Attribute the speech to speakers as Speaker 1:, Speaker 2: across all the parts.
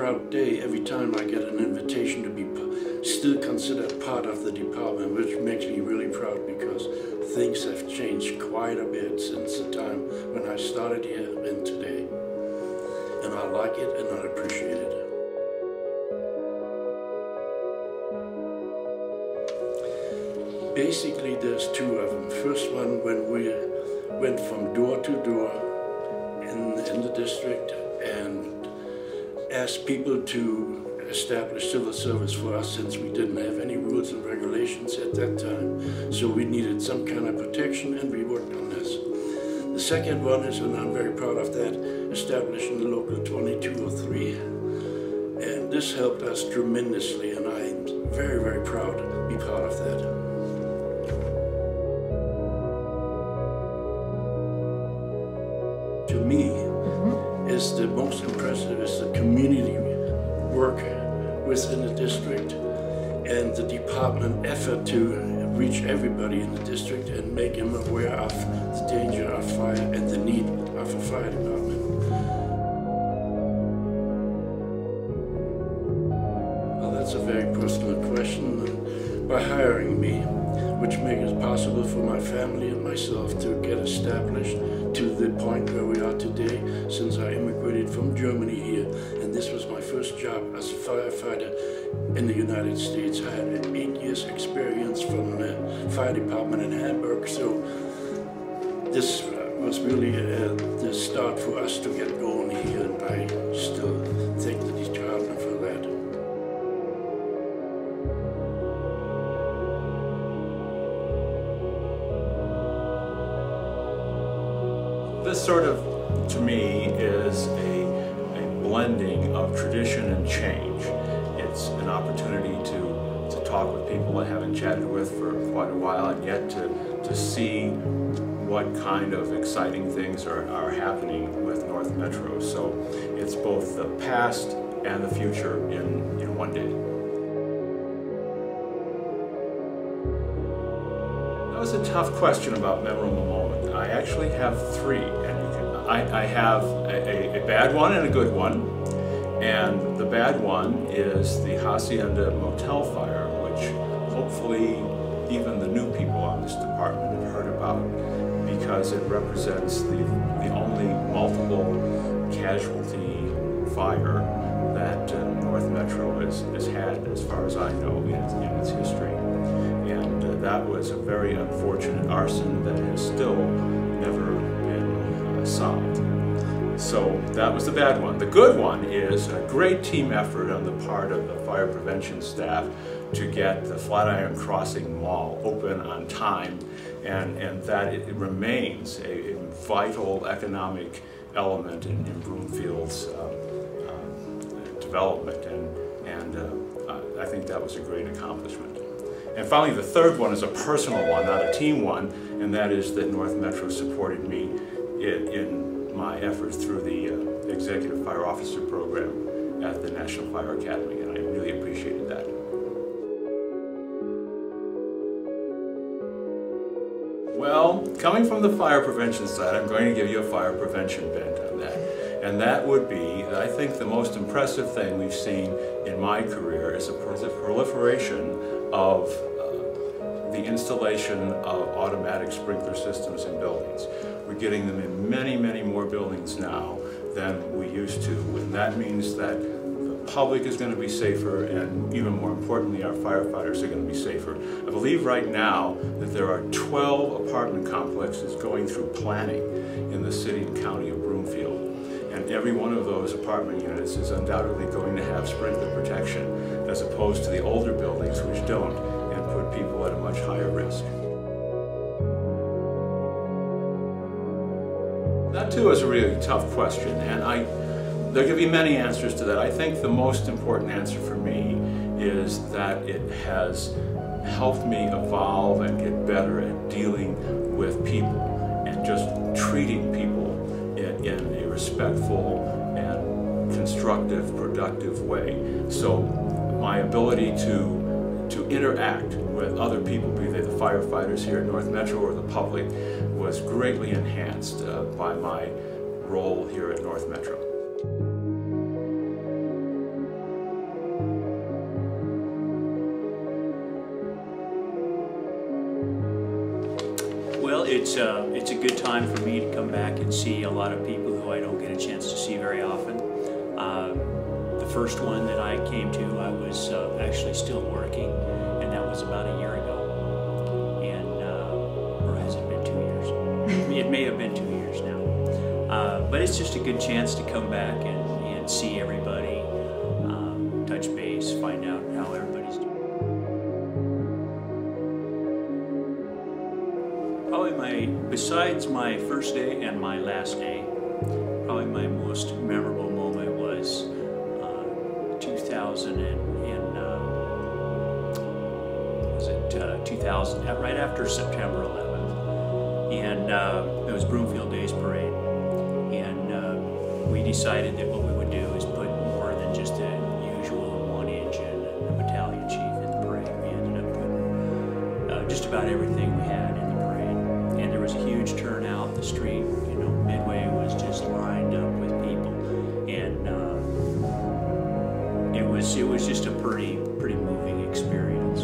Speaker 1: proud day every time I get an invitation to be still considered part of the department, which makes me really proud because things have changed quite a bit since the time when I started here and today. And I like it and I appreciate it. Basically, there's two of them. First one, when we went from door to door in the district and asked people to establish civil service for us, since we didn't have any rules and regulations at that time. So we needed some kind of protection, and we worked on this. The second one is, and I'm very proud of that, establishing the local 2203. And this helped us tremendously, and I'm very, very proud to be part of that. To me, is the most impressive is the community work within the district and the department effort to reach everybody in the district and make them aware of the danger of fire and the need of a fire department. Well, that's a very personal question. By hiring me, which makes it possible for my family and myself to get established to the point where we are today, since I immigrated from Germany here. And this was my first job as a firefighter in the United States. I had an 8 years experience from the fire department in Hamburg, so this was really the start for us to get going here, and I still thank the department for that.
Speaker 2: This sort of, to me, is a blending of tradition and change. It's an opportunity to talk with people I haven't chatted with for quite a while, and yet to see what kind of exciting things are happening with North Metro. So it's both the past and the future in one day. That was a tough question about memorable moment. I actually have three, and I have a bad one and a good one. And the bad one is the Hacienda Motel fire, which hopefully even the new people on this department have heard about, because it represents the only multiple casualty fire that North Metro has had, as far as I know, in its history. And that was a very unfortunate arson that has still never been solved. So that was the bad one. The good one is a great team effort on the part of the fire prevention staff to get the Flatiron Crossing Mall open on time, and that it remains a vital economic element in Broomfield's development, and I think that was a great accomplishment. And finally, the third one is a personal one, not a team one, and that is that North Metro supported me in my efforts through the Executive Fire Officer Program at the National Fire Academy, and I really appreciated that. Well, coming from the fire prevention side, I'm going to give you a fire prevention bent on that. And that would be, I think, the most impressive thing we've seen in my career is a proliferation of the installation of automatic sprinkler systems in buildings. We're getting them in many, many more buildings now than we used to, and that means that the public is going to be safer, and even more importantly, our firefighters are going to be safer. I believe right now that there are 12 apartment complexes going through planning in the city and county of Broomfield, and every one of those apartment units is undoubtedly going to have sprinkler protection, as opposed to the older buildings which don't, and put people at a much higher risk. That too is a really tough question, and there could be many answers to that. I think the most important answer for me is that it has helped me evolve and get better at dealing with people and just treating people in a respectful and constructive, productive way. So my ability to interact with other people, be they the firefighters here at North Metro or the public, was greatly enhanced by my role here at North Metro.
Speaker 3: it's a good time for me to come back and see a lot of people who I don't get a chance to see very often. The first one that I came to, I was actually still working, and that was about a year ago. And or has it been 2 years? It may have been 2 years now. But it's just a good chance to come back and see everybody, touch base, find out how everybody's doing. Probably besides my first day and my last day, probably my most memorable moment was 2000, right after September 11th, and it was Broomfield Days Parade, and we decided that what we would do is put more than just the usual one engine and the battalion chief in the parade. We ended up putting just about everything we had in the parade, and there was a huge turnout. The street, you know, Midway was just lined up with people, and it was just a pretty moving experience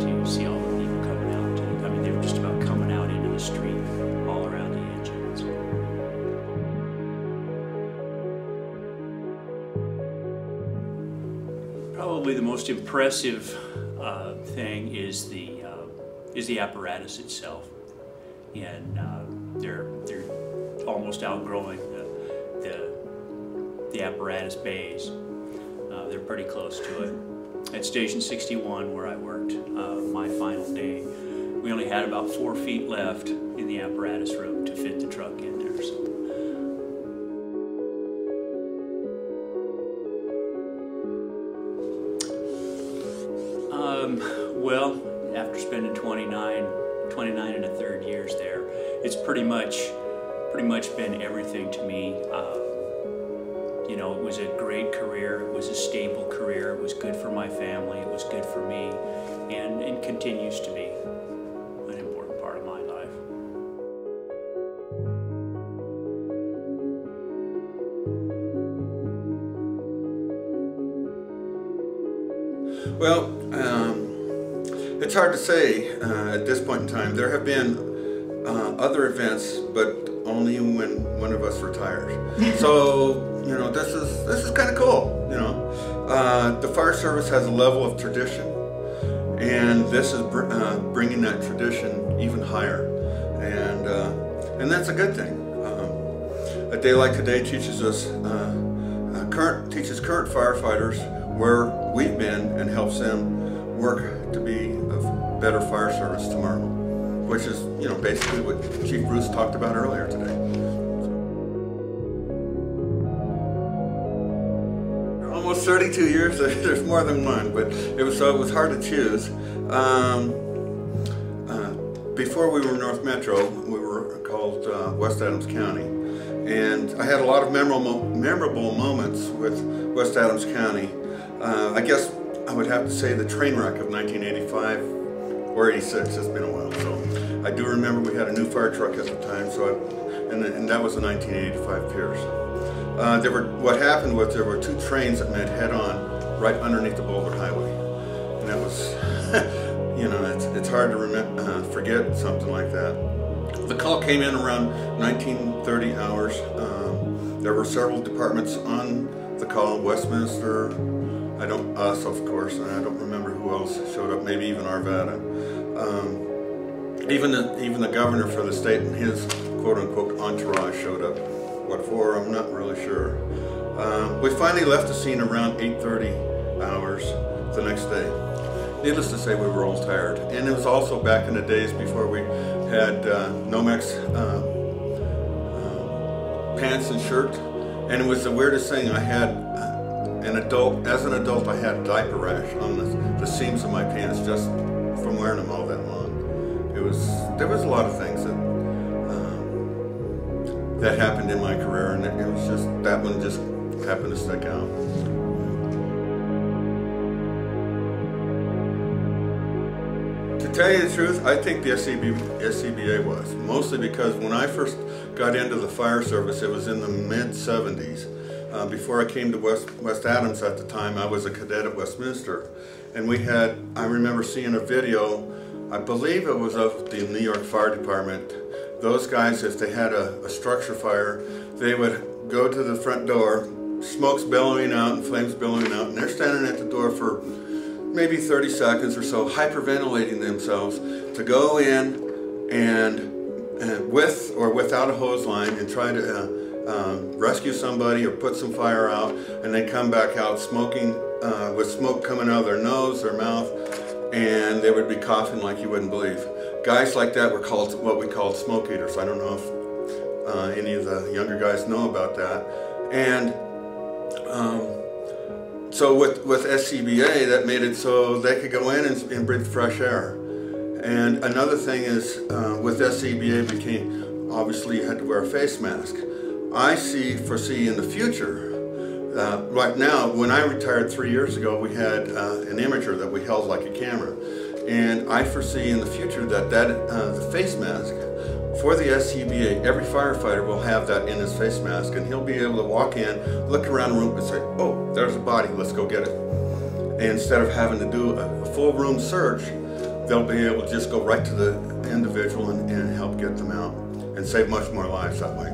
Speaker 3: to see all the people coming out. I mean, they were just about coming out into the street all around the engines. Probably the most impressive thing is the apparatus itself, and they're almost outgrowing the apparatus bays. They're pretty close to it. At Station 61, where I worked my final day, we only had about 4 feet left in the apparatus room to fit the truck in there. So. Well, after spending 29 and a third years there, it's pretty much been everything to me. You know, it was a great career, it was a stable career, it was good for my family, it was good for me, and it continues to be an important part of my life.
Speaker 4: Well, it's hard to say at this point in time. There have been other events, but only when one of us retires. So, you know, this is kind of cool. You know, the fire service has a level of tradition, and this is bringing that tradition even higher, and that's a good thing. A day like today teaches us current firefighters where we've been and helps them work to be a better fire service tomorrow, which is, you know, basically what Chief Bruce talked about earlier today. Almost 32 years, there's more than one, but it was hard to choose. Before we were North Metro, we were called West Adams County, and I had a lot of memorable moments with West Adams County. I guess I would have to say the train wreck of 1985 or 86. It's been a while, so I do remember we had a new fire truck at the time. And that was the 1985 Pierce. What happened was there were 2 trains that met head-on right underneath the Boulder Highway, and that was, you know, it's hard to forget something like that. The call came in around 1930 hours. There were several departments on the call. Westminster, us of course, and I don't remember who else showed up. Maybe even Arvada. Even the governor for the state and his quote-unquote entourage showed up. What for? I'm not really sure. We finally left the scene around 8:30 hours the next day. Needless to say, we were all tired, and it was also back in the days before we had Nomex pants and shirt, and it was the weirdest thing. I had as an adult, I had diaper rash on the seams of my pants just from wearing them all that long. There was a lot of things that happened in my career, and it was just, that one just happened to stick out. To tell you the truth, I think the SCBA was, mostly because when I first got into the fire service, it was in the mid-70s. Before I came to West Adams at the time, I was a cadet at Westminster, and I remember seeing a video I believe it was of the New York Fire Department. Those guys, if they had a structure fire, they would go to the front door, smoke's billowing out and flames billowing out, and they're standing at the door for maybe 30 seconds or so, hyperventilating themselves to go in and with or without a hose line and try to rescue somebody or put some fire out, and they come back out smoking, with smoke coming out of their nose, their mouth, and they would be coughing like you wouldn't believe. Guys like that were called what we called smoke eaters. I don't know if any of the younger guys know about that. And so with SCBA, that made it so they could go in and breathe fresh air. And another thing is, with SCBA became, obviously you had to wear a face mask. I foresee in the future, right now, when I retired 3 years ago, we had an imager that we held like a camera. And I foresee in the future that the face mask for the SCBA, every firefighter will have that in his face mask, and he'll be able to walk in, look around the room and say, oh, there's a body, let's go get it. And instead of having to do a full room search, they'll be able to just go right to the individual and help get them out and save much more lives that way.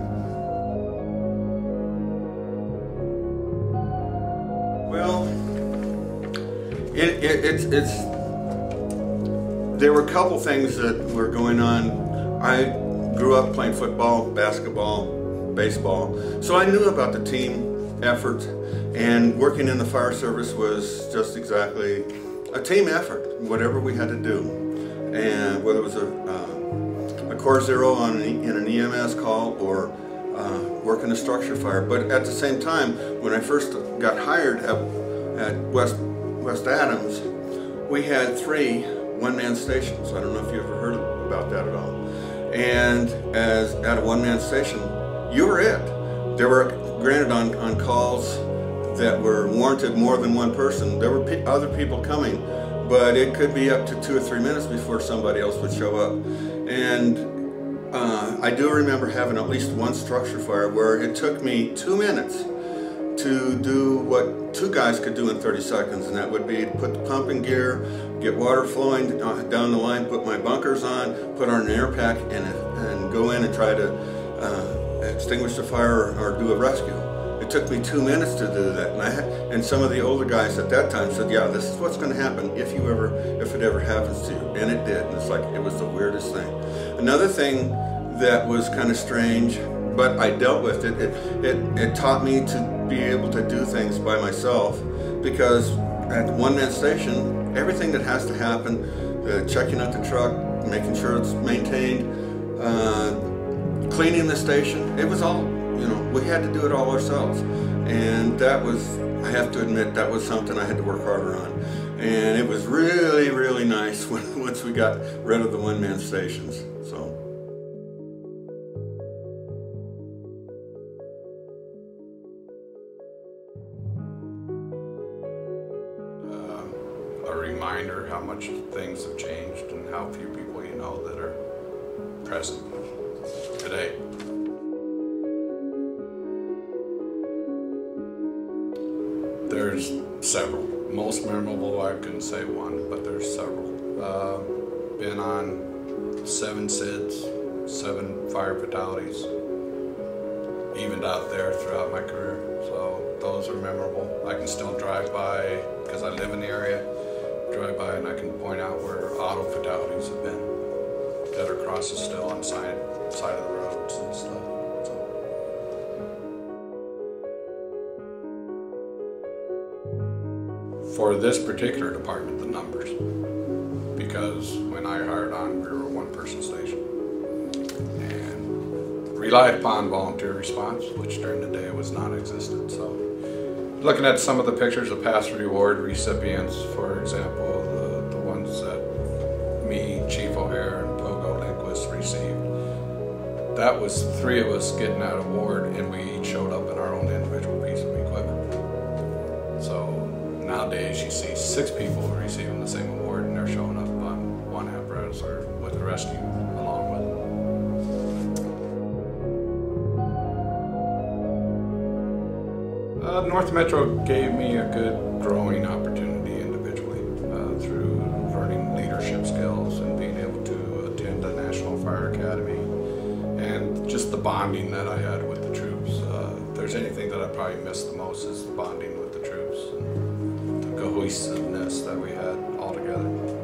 Speaker 4: Well, there were a couple things that were going on. I grew up playing football, basketball, baseball, so I knew about the team effort, and working in the fire service was just exactly a team effort, whatever we had to do. And whether it was a Core Zero in an EMS call or working a structure fire. But at the same time, when I first got hired at West Adams, we had 3 one-man stations. I don't know if you ever heard about that at all. And at a one-man station, you were it. There were, granted, on calls that were warranted more than one person, there were other people coming, but it could be up to 2 or 3 minutes before somebody else would show up. And I do remember having at least one structure fire where it took me 2 minutes to do what 2 guys could do in 30 seconds, and that would be to put the pump in gear, get water flowing down the line, put my bunkers on, put on an air pack, and go in and try to extinguish the fire or do a rescue. It took me 2 minutes to do that, and some of the older guys at that time said, yeah, this is what's going to happen if it ever happens to you. And it did, and it's like, it was the weirdest thing. Another thing that was kind of strange, but I dealt with it. It taught me to be able to do things by myself, because at the one-man station, everything that has to happen, checking out the truck, making sure it's maintained, cleaning the station, it was all, we had to do it all ourselves. And that was, I have to admit, that was something I had to work harder on. And it was really, really nice once we got rid of the one-man stations. So.
Speaker 5: A reminder how much things have changed and how few people you know that are present today. There's several. Most memorable, I couldn't say one, but there's several. Been on 7 SIDS, 7 fire fatalities, evened out there throughout my career. So those are memorable. I can still drive by, because I live in the area, drive by and I can point out where auto fatalities have been that are crosses still on the side of the roads and stuff. For this particular department, the numbers, because when I hired on, we were a one-person station and relied upon volunteer response, which during the day was non-existent. So looking at some of the pictures of past reward recipients, for example, the ones that me, Chief O'Hare, and Pogo Lindquist received, that was 3 of us getting that award, and we each showed up in our own individual piece of equipment. So nowadays, you see 6 people receiving the same award, and they're showing up on one apparatus or with the rescue along with it. North Metro gave me a good growing opportunity individually through learning leadership skills and being Fire Academy, and just the bonding that I had with the troops. If there's anything that I probably miss the most is the bonding with the troops and the cohesiveness that we had all together.